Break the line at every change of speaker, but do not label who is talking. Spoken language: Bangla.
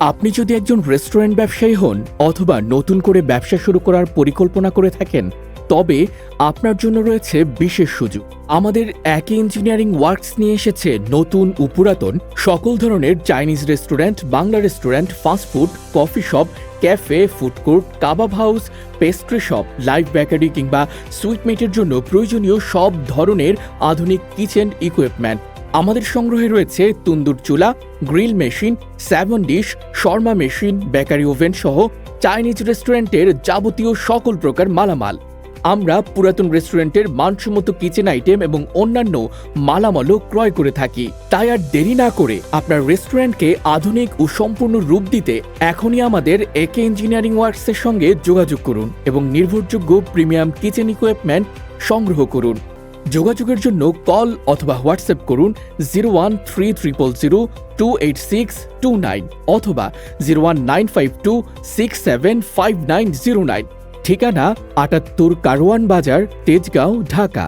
আপনি যদি একজন রেস্টুরেন্ট ব্যবসায়ী হন অথবা নতুন করে ব্যবসা শুরু করার পরিকল্পনা করে থাকেন, তবে আপনার জন্য রয়েছে বিশেষ সুযোগ। আমাদের একই ইঞ্জিনিয়ারিং ওয়ার্কস নিয়ে এসেছে নতুন ও পুরাতন সকল ধরনের Chinese restaurant, Bangla restaurant, fast food, coffee shop, cafe, food court, কাবাব house, pastry shop, live bakery কিংবা সুইটমেটের জন্য প্রয়োজনীয় সব ধরনের আধুনিক কিচেন ইকুইপমেন্ট। আমাদের সংগ্রহে রয়েছে তন্দুর চুলা, grill machine, 7 dish, Sharma machine, bakery oven সহ চাইনিজ রেস্টুরেন্টের যাবতীয় সকল প্রকার মালামাল। আমরা পুরাতন রেস্টুরেন্টের মানসম্মত কিচেন আইটেম এবং অন্যান্য মালামালও ক্রয় করে থাকি। তাই আর দেরি না করে আপনার রেস্টুরেন্টকে আধুনিক ও সম্পূর্ণ রূপ দিতে এখনই আমাদের একে ইঞ্জিনিয়ারিং ওয়ার্কসের সঙ্গে যোগাযোগ করুন এবং নির্ভরযোগ্য প্রিমিয়াম কিচেন ইকুইপমেন্ট সংগ্রহ করুন। যোগাযোগের জন্য কল অথবা হোয়াটসঅ্যাপ করুন 0130028629 অথবা 01952675909। ঠিকানা ৭৮ কারওয়ান বাজার, তেজগাঁও, ঢাকা।